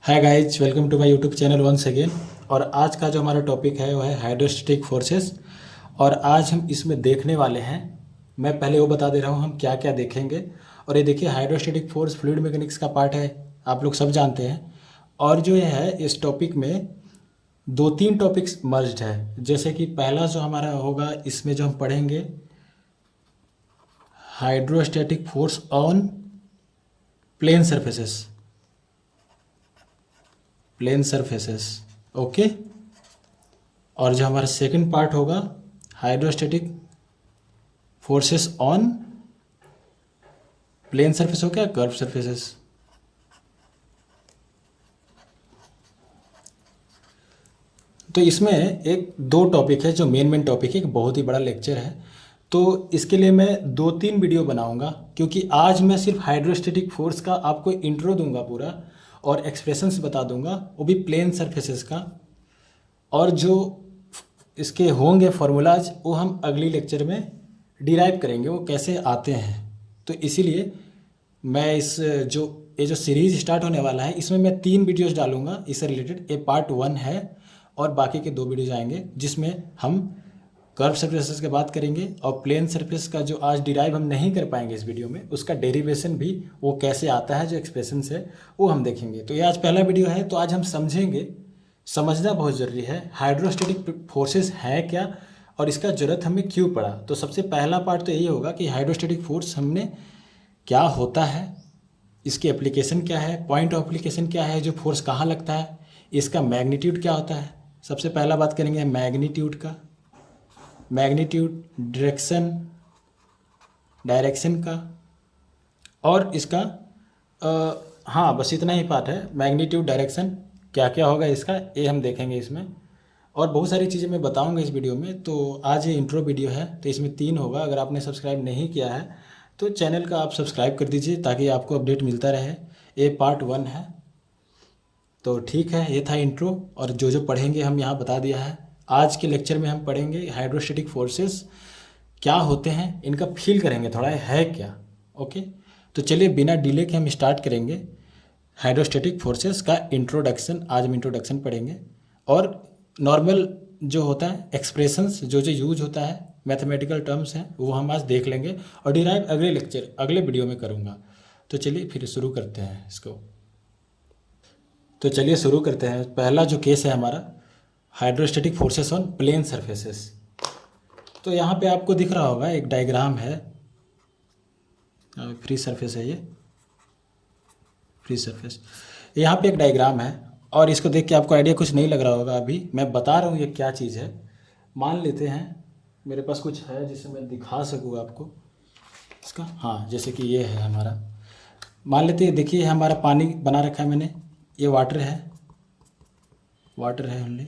Hi guys, welcome to my YouTube channel once again. और आज का जो हमारा टॉपिक है वो है हाइड्रोस्टैटिक फोर्सेस। और आज हम इसमें देखने वाले हैं, मैं पहले वो बता दे रहा हूँ हम क्या क्या देखेंगे। और ये देखिए, हाइड्रोस्टैटिक फोर्स फ्लूइड मैकेनिक्स का पार्ट है, आप लोग सब जानते हैं। और जो ये है, इस टॉपिक में दो तीन टॉपिक्स मर्ज्ड है। जैसे कि पहला जो हमारा होगा, इसमें जो हम पढ़ेंगे hydrostatic force on plane surfaces, plane surfaces, okay. और जो हमारा सेकंड पार्ट होगा hydrostatic forces on plane surface हो क्या, कर्व सरफेसेस। तो इसमें एक दो टॉपिक है जो मेन टॉपिक है, एक बहुत ही बड़ा लेक्चर है। तो इसके लिए मैं दो तीन वीडियो बनाऊंगा, क्योंकि आज मैं सिर्फ हाइड्रोस्टैटिक फोर्स का आपको इंट्रो दूंगा पूरा, और एक्सप्रेशंस बता दूंगा, वो भी प्लेन सरफेसेस का। और जो इसके होंगे फार्मूलाज वो हम अगली लेक्चर में डिराइव करेंगे, वो कैसे आते हैं। तो इसीलिए मैं ये जो सीरीज़ स्टार्ट होने वाला है, इसमें मैं 3 वीडियोस डालूंगा इससे रिलेटेड। ये पार्ट 1 है और बाकी के 2 वीडियोज आएंगे जिसमें हम कर्व सरफेसेस की बात करेंगे, और प्लेन सरफेस का जो आज डिराइव हम नहीं कर पाएंगे इस वीडियो में, उसका डेरिवेशन भी वो कैसे आता है, जो एक्सप्रेशन है वो हम देखेंगे। तो ये आज पहला वीडियो है, तो आज हम समझेंगे, समझना बहुत ज़रूरी है हाइड्रोस्टैटिक फोर्सेस है क्या और इसका ज़रूरत हमें क्यों पड़ा। तो सबसे पहला पार्ट तो यही होगा कि हाइड्रोस्टैटिक फोर्स हमने क्या होता है, इसकी एप्लीकेशन क्या है, पॉइंट ऑफ एप्लीकेशन क्या है, जो फोर्स कहाँ लगता है, इसका मैग्नीट्यूड क्या होता है। सबसे पहला बात करेंगे मैग्नीट्यूड का, मैग्नीट्यूड, डायरेक्शन का, और इसका हाँ बस इतना ही पार्ट है, मैग्नीट्यूड, डायरेक्शन, क्या क्या होगा इसका, ये हम देखेंगे इसमें। और बहुत सारी चीज़ें मैं बताऊंगा इस वीडियो में। तो आज ये इंट्रो वीडियो है, तो इसमें 3 होगा। अगर आपने सब्सक्राइब नहीं किया है तो चैनल का आप सब्सक्राइब कर दीजिए, ताकि आपको अपडेट मिलता रहे। ये पार्ट 1 है। तो ठीक है, ये था इंट्रो, और जो जो पढ़ेंगे हम यहाँ बता दिया है। आज के लेक्चर में हम पढ़ेंगे हाइड्रोस्टैटिक फोर्सेस क्या होते हैं, इनका फील करेंगे थोड़ा है क्या, ओके। तो चलिए बिना डिले के हम स्टार्ट करेंगे हाइड्रोस्टैटिक फोर्सेस का इंट्रोडक्शन। आज हम इंट्रोडक्शन पढ़ेंगे, और नॉर्मल जो होता है एक्सप्रेशंस जो जो यूज होता है, मैथमेटिकल टर्म्स हैं, वो हम आज देख लेंगे, और डिराइव अगले लेक्चर अगले वीडियो में करूँगा। तो चलिए फिर शुरू करते हैं इसको। तो चलिए शुरू करते हैं। पहला जो केस है हमारा, hydrostatic forces on plane surfaces. तो यहाँ पे आपको दिख रहा होगा एक डायग्राम है, फ्री सरफेस है ये, फ्री सरफेस। यहाँ पे एक डायग्राम है, और इसको देख के आपको आइडिया कुछ नहीं लग रहा होगा। अभी मैं बता रहा हूँ ये क्या चीज़ है। मान लेते हैं मेरे पास कुछ है जिसे मैं दिखा सकूँ आपको इसका, हाँ, जैसे कि ये है हमारा, मान लेते हैं, देखिए हमारा पानी बना रखा है मैंने, ये वाटर है, वाटर है ओनली।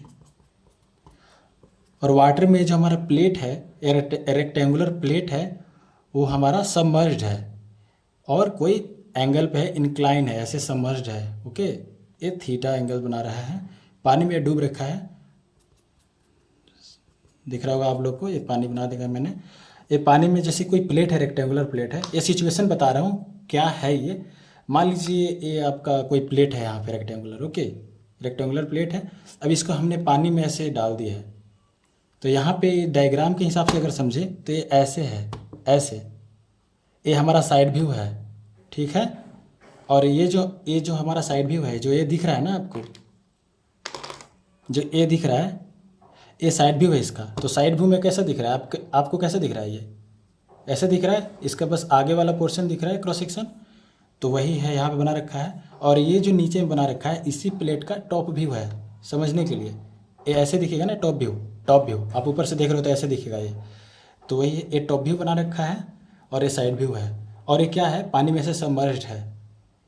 और वाटर में जो हमारा प्लेट है, रेक्टेंगुलर प्लेट है, वो हमारा सबमर्ज्ड है, और कोई एंगल पे है, इंक्लाइन है, ऐसे सबमर्ज्ड है, ओके। ये थीटा एंगल बना रहा है, पानी में डूब रखा है, दिख रहा होगा आप लोग को, ये पानी बना देगा मैंने। ये पानी में जैसे कोई प्लेट है, रेक्टेंगुलर प्लेट है, ये सिचुएशन बता रहा हूँ क्या है ये। मान लीजिए ये आपका कोई प्लेट है यहाँ पे रेक्टेंगुलर, ओके, रेक्टेंगुलर प्लेट है। अब इसको हमने पानी में ऐसे डाल दिया है, तो यहाँ पे डायग्राम के हिसाब से अगर समझे तो ये ऐसे है, ऐसे, ये हमारा साइड व्यू है, ठीक है। और ये जो हमारा साइड व्यू है, जो ये दिख रहा है ना आपको, जो ये दिख रहा है, ये साइड व्यू है इसका। तो साइड व्यू में कैसा दिख रहा है आपको कैसा दिख रहा है, ये ऐसे दिख रहा है, इसका बस आगे वाला पोर्शन दिख रहा है, क्रॉस सेक्शन, तो वही है यहाँ पे बना रखा है। और ये जो नीचे में बना रखा है, इसी प्लेट का टॉप व्यू है, समझने के लिए ये ऐसे दिखेगा ना, टॉप व्यू, टॉप व्यू आप ऊपर से देख रहे हो तो ऐसे दिखेगा ये, तो वही ये टॉप व्यू बना रखा है, और ये साइड व्यू है। और ये क्या है, पानी में से सबमर्ज्ड है,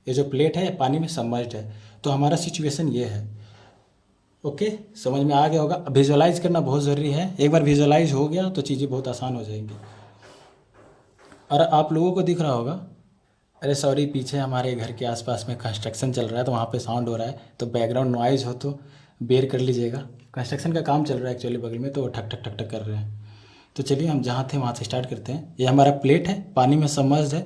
ये जो प्लेट है पानी में सबमर्ज्ड है। तो हमारा सिचुएशन ये है, ओके, समझ में आ गया होगा। विजुअलाइज करना बहुत ज़रूरी है, एक बार विजुअलाइज हो गया तो चीज़ें बहुत आसान हो जाएंगी। और आप लोगों को दिख रहा होगा, अरे सॉरी, पीछे हमारे घर के आसपास में कंस्ट्रक्शन चल रहा है, तो वहाँ पे साउंड हो रहा है, तो बैकग्राउंड नॉइज़ हो तो बेयर कर लीजिएगा। कंस्ट्रक्शन का काम चल रहा है एक्चुअली बगल में, तो ठक ठक ठक ठक कर रहे हैं। तो चलिए हम जहाँ थे वहाँ से स्टार्ट करते हैं। ये हमारा प्लेट है, पानी में सबमर्ज्ड है।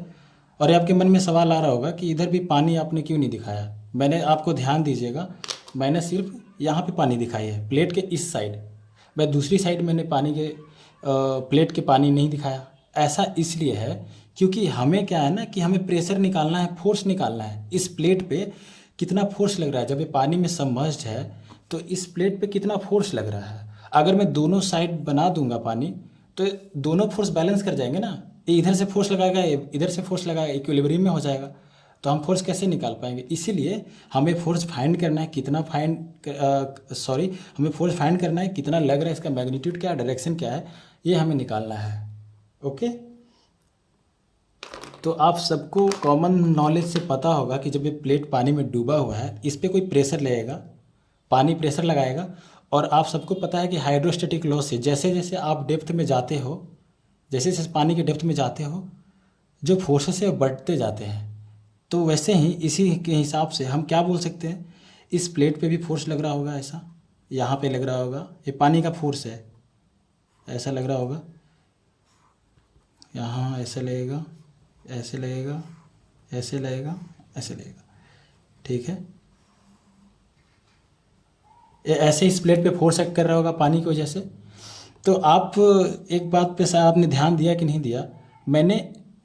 और ये आपके मन में सवाल आ रहा होगा कि इधर भी पानी आपने क्यों नहीं दिखाया, मैंने आपको ध्यान दीजिएगा, मैंने सिर्फ यहाँ पे पानी दिखाई है प्लेट के इस साइड, मैं दूसरी साइड मैंने पानी के प्लेट के पानी नहीं दिखाया। ऐसा इसलिए है क्योंकि हमें क्या है ना कि हमें प्रेशर निकालना है, फोर्स निकालना है इस प्लेट पे कितना फोर्स लग रहा है। जब ये पानी में सबमर्ज्ड है तो इस प्लेट पे कितना फोर्स लग रहा है। अगर मैं दोनों साइड बना दूंगा पानी तो दोनों फोर्स बैलेंस कर जाएंगे ना, ये इधर से फोर्स लगाएगा, ये इधर से फोर्स लगाएगा, इक्विलिब्रियम में हो जाएगा। तो हम फोर्स कैसे निकाल पाएंगे, इसीलिए हमें फोर्स फाइंड करना है कितना हमें फोर्स फाइंड करना है कितना लग रहा है, इसका मैग्नीट्यूड क्या है, डायरेक्शन क्या है, ये हमें निकालना है। ओके, तो आप सबको कॉमन नॉलेज से पता होगा कि जब ये प्लेट पानी में डूबा हुआ है इस पर कोई प्रेशर लगेगा, पानी प्रेशर लगाएगा। और आप सबको पता है कि हाइड्रोस्टैटिक लॉ से जैसे जैसे आप डेप्थ में जाते हो, जैसे जैसे पानी के डेप्थ में जाते हो, जो फोर्सेस है वो बढ़ते जाते हैं। तो वैसे ही इसी के हिसाब से हम क्या बोल सकते हैं, इस प्लेट पे भी फोर्स लग रहा होगा, ऐसा यहाँ पे लग रहा होगा, ये पानी का फोर्स है, ऐसा लग रहा होगा, यहाँ ऐसे लगेगा, ऐसे लगेगा, ऐसे लगेगा, ऐसे लगेगा, ठीक है। ये ऐसे इस प्लेट पे फोर्स एक्ट कर रहा होगा पानी की वजह से। तो आप एक बात पे शायद आपने ध्यान दिया कि नहीं दिया, मैंने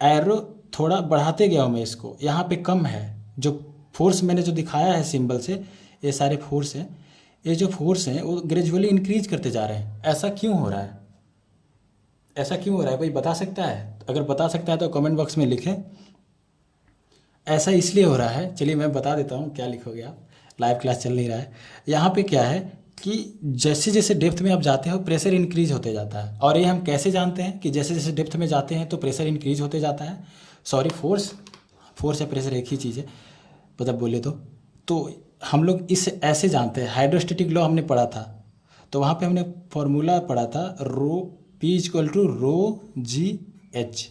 एरो थोड़ा बढ़ाते गया हूँ मैं इसको, यहाँ पे कम है, जो फोर्स मैंने जो दिखाया है सिंबल से, ये सारे फोर्स हैं, ये जो फोर्स हैं वो ग्रेजुअली इंक्रीज करते जा रहे हैं। ऐसा क्यों हो रहा है, ऐसा क्यों हो रहा है, कोई बता सकता है? अगर बता सकता है तो कमेंट बॉक्स में लिखें। ऐसा इसलिए हो रहा है, चलिए मैं बता देता हूँ क्या लिखोगे आप, लाइव क्लास चल नहीं रहा है। यहाँ पे क्या है कि जैसे जैसे डेप्थ में आप जाते हो प्रेशर इंक्रीज होते जाता है। और ये हम कैसे जानते हैं कि जैसे जैसे डेप्थ में जाते हैं तो प्रेशर इंक्रीज होते जाता है, सॉरी फोर्स या प्रेशर एक ही चीज़ है, मतलब बोले तो हम लोग इस ऐसे जानते हैं। हाइड्रोस्टैटिक लॉ हमने पढ़ा था, तो वहाँ पे हमने फॉर्मूला पढ़ा था rho p equal to rho g h.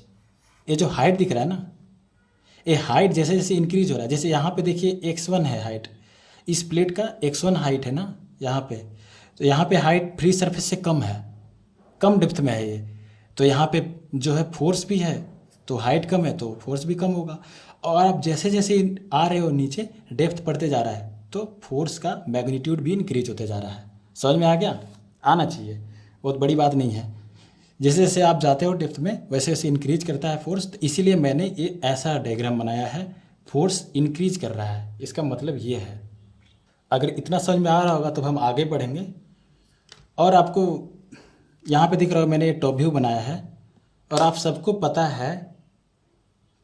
ये जो हाइट दिख रहा है ना, ये हाइट जैसे जैसे इंक्रीज हो रहा है, जैसे यहाँ पे देखिए x1 है हाइट, इस प्लेट का x1 हाइट है ना यहाँ पे, तो यहाँ पे हाइट फ्री सरफेस से कम है, कम डेप्थ में है ये, तो यहाँ पे जो है फोर्स भी है, तो हाइट कम है तो फोर्स भी कम होगा। और आप जैसे जैसे आ रहे हो नीचे डेप्थ बढ़ते जा रहा है तो फोर्स का मैग्नीट्यूड भी इंक्रीज होते जा रहा है। समझ में आ गया? आना चाहिए, बहुत बड़ी बात नहीं है। जैसे जैसे आप जाते हो डेप्थ में वैसे वैसे इंक्रीज करता है फोर्स, तो इसीलिए मैंने ये ऐसा डायग्राम बनाया है, फोर्स इंक्रीज कर रहा है, इसका मतलब ये है। अगर इतना समझ में आ रहा होगा तो हम आगे बढ़ेंगे। और आपको यहाँ पे दिख रहा होगा मैंने ये टॉप व्यू बनाया है, और आप सबको पता है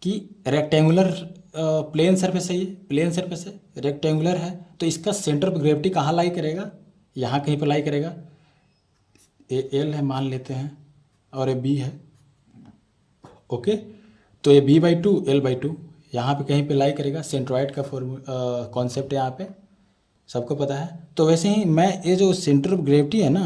कि रेक्टेंगुलर प्लेन सरफेस है, ये प्लेन सरफेस है, रेक्टेंगुलर है, तो इसका सेंटर ऑफ ग्रेविटी कहाँ लाई करेगा, यहाँ कहीं पर लाई करेगा। ये एल है मान लेते हैं और ये बी है, ओके, तो ये b/2 l/2 यहाँ पे कहीं पे लाई करेगा। सेंट्रॉइड का कॉन्सेप्ट यहाँ पे सबको पता है। तो वैसे ही मैं ये जो सेंटर ऑफ ग्रेविटी है ना,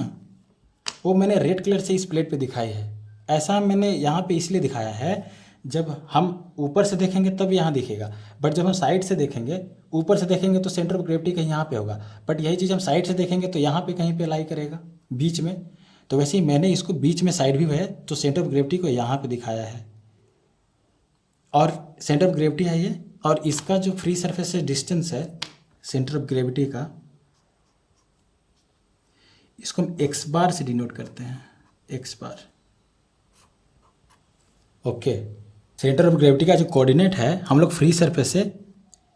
वो मैंने रेड कलर से इस प्लेट पे दिखाई है। ऐसा मैंने यहाँ पे इसलिए दिखाया है, जब हम ऊपर से देखेंगे तब यहाँ दिखेगा, बट जब हम साइड से देखेंगे, ऊपर से देखेंगे तो सेंटर ऑफ ग्रेविटी कहीं यहाँ पे होगा, बट यही चीज़ हम साइड से देखेंगे तो यहाँ पे कहीं पे लाई करेगा बीच में। तो वैसे ही मैंने इसको बीच में साइड व्यू है तो सेंटर ऑफ ग्रेविटी को यहाँ पे दिखाया है, और सेंटर ऑफ ग्रेविटी है ये, और इसका जो फ्री सरफेस से डिस्टेंस है सेंटर ऑफ ग्रेविटी का, इसको हम एक्स बार से डिनोट करते हैं, x bar. Okay, centre of gravity का जो कोऑर्डिनेट है हम लोग फ्री सरफेस से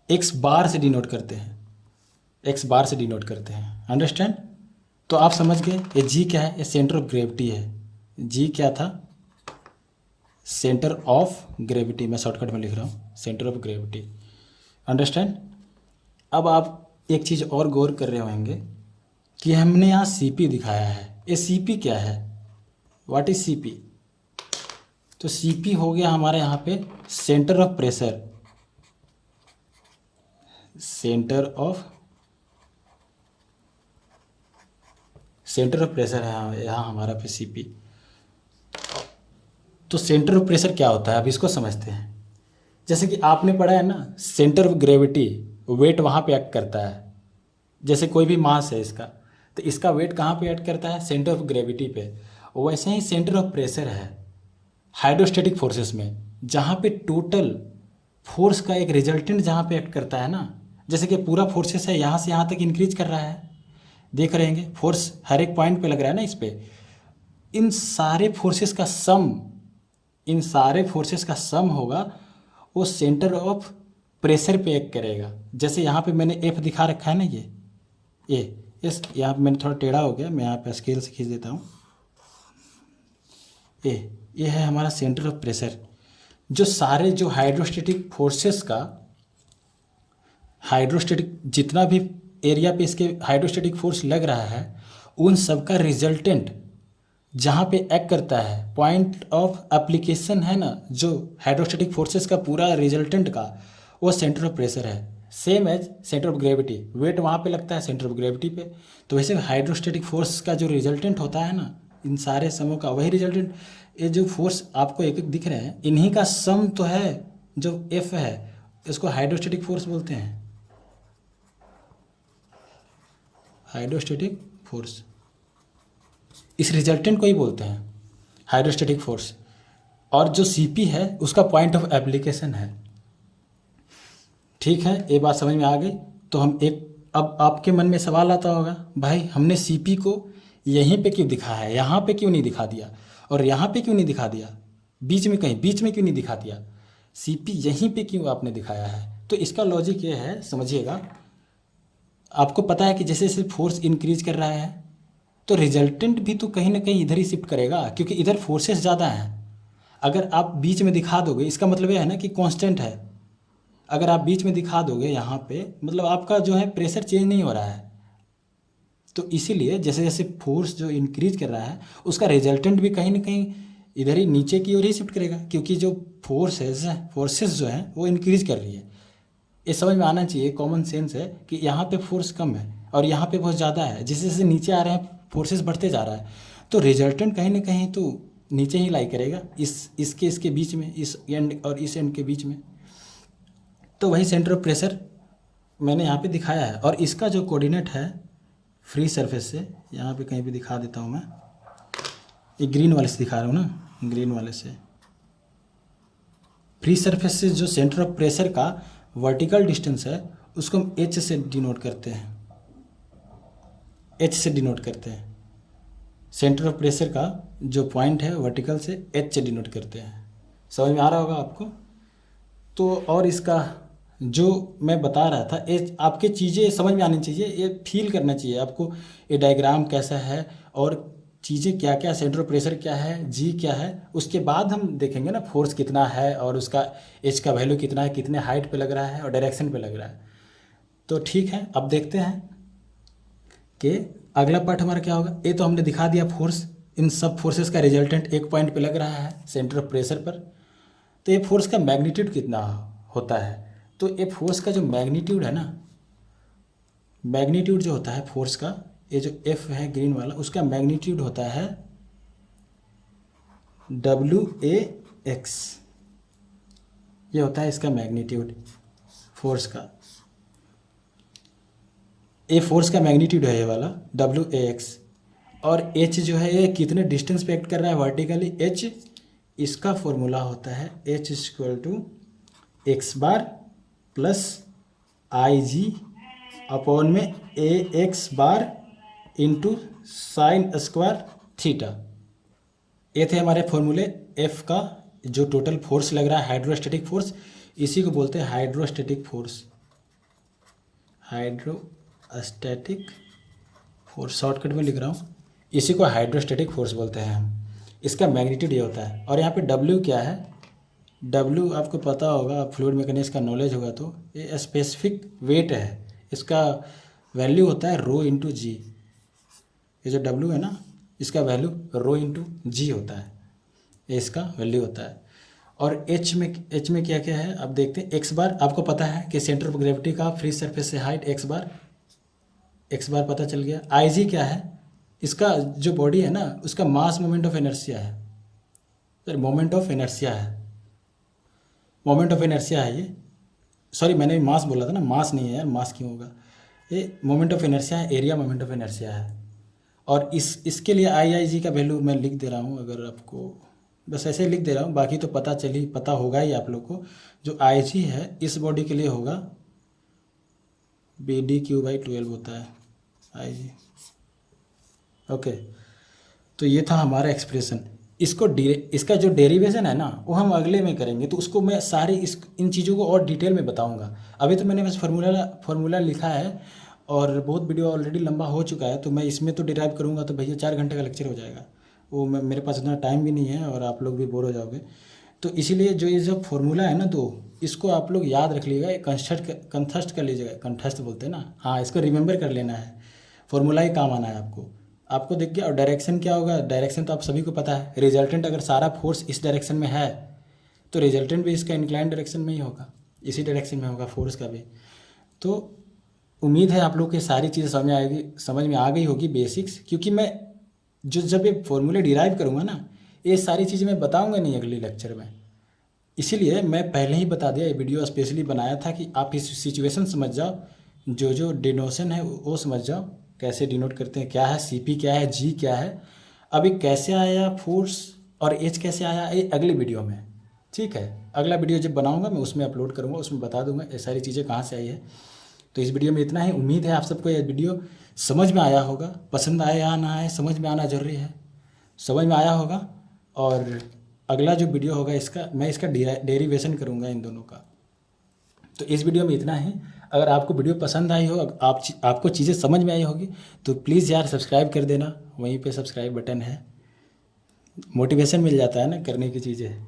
एक्स बार से डिनोट करते हैं, एक्स बार से डिनोट करते हैं, अंडरस्टैंड? तो आप समझ गए ये जी क्या है, ये सेंटर ऑफ ग्रेविटी है। जी क्या था? सेंटर ऑफ ग्रेविटी, मैं शॉर्टकट में लिख रहा हूँ, सेंटर ऑफ ग्रेविटी, अंडरस्टैंड? अब आप एक चीज़ और गौर कर रहे होंगे कि हमने यहाँ CP दिखाया है, ये CP क्या है, व्हाट इज CP? तो CP हो गया हमारे यहाँ पे centre of pressure, centre of pressure है यहाँ हमारा पे CP। तो सेंटर ऑफ प्रेशर क्या होता है, अब इसको समझते हैं। जैसे कि आपने पढ़ा है ना, सेंटर ऑफ ग्रेविटी, वेट वहाँ पे एक्ट करता है। जैसे कोई भी मास है इसका, तो इसका वेट कहाँ पे एक्ट करता है, सेंटर ऑफ ग्रेविटी पे। वैसे ही सेंटर ऑफ प्रेशर है हाइड्रोस्टैटिक फोर्सेस में, जहाँ पे टोटल फोर्स का एक रिजल्टेंट जहाँ पे एक्ट करता है ना, जैसे कि पूरा फोर्सेस है यहाँ से यहाँ तक इंक्रीज कर रहा है, देख रहे हैं फोर्स हर एक पॉइंट पे लग रहा है ना इस पे। इन सारे फोर्सेस का सम, इन सारे फोर्सेस का सम होगा, वो सेंटर ऑफ प्रेशर पे एक्ट करेगा। जैसे यहाँ पे मैंने एफ दिखा रखा है ना, ये इस यहाँ पे मैंने थोड़ा टेढ़ा हो गया, मैं यहाँ पे स्केल से खींच देता हूँ। ये है हमारा सेंटर ऑफ प्रेशर। जो सारे जो हाइड्रोस्टेटिक फोर्सेस का, हाइड्रोस्टेटिक जितना भी एरिया पे इसके हाइड्रोस्टेटिक फोर्स लग रहा है, उन सब का रिजल्टेंट जहाँ पे एक्ट करता है, पॉइंट ऑफ एप्लीकेशन है ना, जो हाइड्रोस्टेटिक फोर्सेस का पूरा रिजल्टेंट का, वो सेंटर ऑफ प्रेशर है। Same as centre of gravity, weight वहाँ पे लगता है सेंटर ऑफ ग्रेविटी पे। तो वैसे हाइड्रोस्टेटिक फोर्स का जो रिजल्टेंट होता है ना, इन सारे समों का वही रिजल्टेंट, ये जो फोर्स आपको एक एक दिख रहे हैं, इन्हीं का सम तो है जो एफ है, इसको हाइड्रोस्टेटिक फोर्स बोलते हैं, हाइड्रोस्टेटिक फोर्स। इस रिजल्टेंट को ही बोलते हैं हाइड्रोस्टेटिक फोर्स। और जो सीपी है उसका पॉइंट ऑफ एप्लीकेशन है। ठीक है, ये बात समझ में आ गई। तो हम एक, अब आपके मन में सवाल आता होगा, भाई हमने सीपी को यहीं पे क्यों दिखा है, यहाँ पे क्यों नहीं दिखा दिया, और यहाँ पे क्यों नहीं दिखा दिया, बीच में कहीं बीच में क्यों नहीं दिखा दिया, सीपी यहीं पे क्यों आपने दिखाया है? तो इसका लॉजिक ये है, समझिएगा। आपको पता है कि जैसे जैसे फोर्स इंक्रीज कर रहा है तो रिजल्टेंट भी तो कहीं ना कहीं इधर ही शिफ्ट करेगा, क्योंकि इधर फोर्सेस ज़्यादा हैं। अगर आप बीच में दिखा दोगे, इसका मतलब यह है ना कि कांस्टेंट है। अगर आप बीच में दिखा दोगे यहाँ पे, मतलब आपका जो है प्रेशर चेंज नहीं हो रहा है। तो इसीलिए जैसे जैसे फोर्स जो इंक्रीज कर रहा है, उसका रिजल्टेंट भी कहीं ना कहीं इधर ही नीचे की ओर ही शिफ्ट करेगा, क्योंकि जो फोर्सेस जो हैं वो इंक्रीज कर रही है। ये समझ में आना चाहिए, कॉमन सेंस है कि यहाँ पे फोर्स कम है और यहाँ पे बहुत ज़्यादा है। जैसे जैसे नीचे आ रहे हैं फोर्सेस बढ़ते जा रहा है, तो रिजल्टेंट कहीं ना कहीं तो नीचे ही लाई करेगा, इसके बीच में, इस एंड और इस एंड के बीच में। तो वही सेंटर ऑफ प्रेशर मैंने यहाँ पे दिखाया है। और इसका जो कोऑर्डिनेट है फ्री सरफेस से, यहाँ पे कहीं भी दिखा देता हूँ मैं, ये ग्रीन वाले से दिखा रहा हूँ ना, ग्रीन वाले से। फ्री सरफेस से जो सेंटर ऑफ प्रेशर का वर्टिकल डिस्टेंस है उसको हम एच से डिनोट करते हैं, एच से डिनोट करते हैं। सेंटर ऑफ प्रेशर का जो पॉइंट है वर्टिकल से एच से डिनोट करते हैं। समझ में आ रहा होगा आपको? तो और इसका जो मैं बता रहा था, ये आपके चीज़ें समझ में आनी चाहिए, ये फील करना चाहिए आपको, ये डायग्राम कैसा है और चीज़ें क्या क्या, सेंटर ऑफ प्रेशर क्या है, जी क्या है। उसके बाद हम देखेंगे ना फोर्स कितना है और उसका एच का वैल्यू कितना है, कितने हाइट पे लग रहा है और डायरेक्शन पे लग रहा है। तो ठीक है, अब देखते हैं कि अगला पार्ट हमारा क्या होगा। ये तो हमने दिखा दिया फोर्स, इन सब फोर्सेस का रिजल्टेंट एक पॉइंट पे लग रहा है सेंटर ऑफ प्रेशर पर। तो ये फोर्स का मैग्नीट्यूड कितना होता है? तो ये फोर्स का जो मैग्नीट्यूड है ना, मैग्नीट्यूड जो होता है फोर्स का, ये जो एफ है ग्रीन वाला, उसका मैग्नीट्यूड होता है WAX। ये होता है इसका मैग्नीट्यूड फोर्स का। ए फोर्स का मैग्नीट्यूड है ये वाला WAX। और H जो है ये कितने डिस्टेंस पे एक्ट कर रहा है वर्टिकली, H, इसका फॉर्मूला होता है H = x बार प्लस IG अपॉन में AX bar into sine square theta. ये थे हमारे फॉर्मूले F का, जो टोटल फोर्स लग रहा है हाइड्रोस्टैटिक फोर्स, इसी को बोलते हैं hydrostatic force. Hydrostatic force shortcut में लिख रहा हूँ, इसी को हाइड्रोस्टैटिक फोर्स बोलते हैं हम। इसका मैग्नीट्यूड ये होता है। और यहाँ पे W क्या है? W आपको पता होगा, फ्लूइड मैकेनिक्स का नॉलेज होगा तो, ये स्पेसिफिक वेट है, इसका वैल्यू होता है रो इंटू जी। ये जो W है ना, इसका वैल्यू रो इंटू जी होता है, ये इसका वैल्यू होता है। और H में क्या क्या है अब देखते हैं। x बार आपको पता है कि सेंटर ऑफ ग्रेविटी का फ्री सरफेस से हाइट x बार पता चल गया। IG क्या है? इसका जो बॉडी है ना, उसका मास मोमेंट ऑफ इनर्शिया है, सॉरी मोमेंट ऑफ इनर्शिया है, मोमेंट ऑफ इनर्शिया है ये। सॉरी मैंने मास बोला था ना, मास नहीं है यार, मास क्यों होगा, ये मोमेंट ऑफ इनर्शिया है, एरिया मोमेंट ऑफ इनर्शिया है। और इसके लिए IIG का वैल्यू मैं लिख दे रहा हूँ, अगर आपको बस ऐसे ही लिख दे रहा हूँ, बाकी तो पता होगा ही आप लोग को। जो IG है इस बॉडी के लिए होगा BD/12 होता है IG। ओके, तो ये था हमारा एक्सप्रेशन। इसका जो डेरिवेशन है ना वो हम अगले में करेंगे, तो उसको मैं सारी इन चीज़ों को और डिटेल में बताऊंगा। अभी तो मैंने बस फार्मूला लिखा है और बहुत वीडियो ऑलरेडी लंबा हो चुका है, तो मैं इसमें तो डिराइव करूंगा तो भैया 4 घंटे का लेक्चर हो जाएगा। वो मेरे पास इतना टाइम भी नहीं है और आप लोग भी बोर हो जाओगे। तो इसीलिए जो ये जो फॉर्मूला है ना, तो इसको आप लोग याद रख लीजिएगा, कंठस्थ कर लीजिएगा। कंठस्थ बोलते हैं ना, हाँ, इसको रिमेंबर कर लेना है। फॉर्मूला ही काम आना है आपको दिख गया। और डायरेक्शन क्या होगा? डायरेक्शन तो आप सभी को पता है। रिजल्टेंट अगर सारा फोर्स इस डायरेक्शन में है तो रिजल्टेंट भी इसका इंक्लाइन डायरेक्शन में ही होगा, इसी डायरेक्शन में होगा फोर्स का भी। तो उम्मीद है आप लोग की सारी चीज़ें समझ में आ गई होगी बेसिक्स, क्योंकि मैं जब ये फॉर्मूले डिराइव करूँगा ना, ये सारी चीज़ें मैं बताऊँगा नहीं अगले लेक्चर में। इसीलिए मैं पहले ही बता दिया, ये वीडियो स्पेशली बनाया था कि आप इस सिचुएशन समझ जाओ, जो डिनोशन है वो समझ जाओ, कैसे डिनोट करते हैं, क्या है CP, क्या है G, क्या है। अभी कैसे आया फोर्स और H कैसे आया, ये अगली वीडियो में, ठीक है। अगला वीडियो जब बनाऊंगा मैं उसमें अपलोड करूंगा, उसमें बता दूंगा ये सारी चीज़ें कहाँ से आई है। तो इस वीडियो में इतना ही। उम्मीद है आप सबको ये वीडियो समझ में आया होगा। पसंद आए या ना आए, समझ में आना जरूरी है, समझ में आया होगा। और अगला जो वीडियो होगा मैं इसका डेरिवेशन करूँगा इन दोनों का। तो इस वीडियो में इतना ही। अगर आपको वीडियो पसंद आई हो, आपको चीज़ें समझ में आई होगी, तो प्लीज़ यार सब्सक्राइब कर देना, वहीं पे सब्सक्राइब बटन है। मोटिवेशन मिल जाता है ना करने की चीज़ें,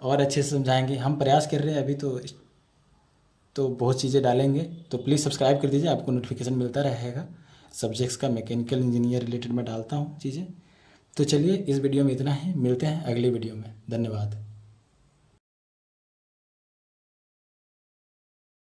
और अच्छे से समझाएंगे। हम प्रयास कर रहे हैं अभी, तो बहुत चीज़ें डालेंगे। तो प्लीज़ सब्सक्राइब कर दीजिए, आपको नोटिफिकेशन मिलता रहेगा। सब्जेक्ट्स का मैकेनिकल इंजीनियर रिलेटेड मैं डालता हूँ चीज़ें। तो चलिए इस वीडियो में इतना ही, मिलते हैं अगली वीडियो में। धन्यवाद।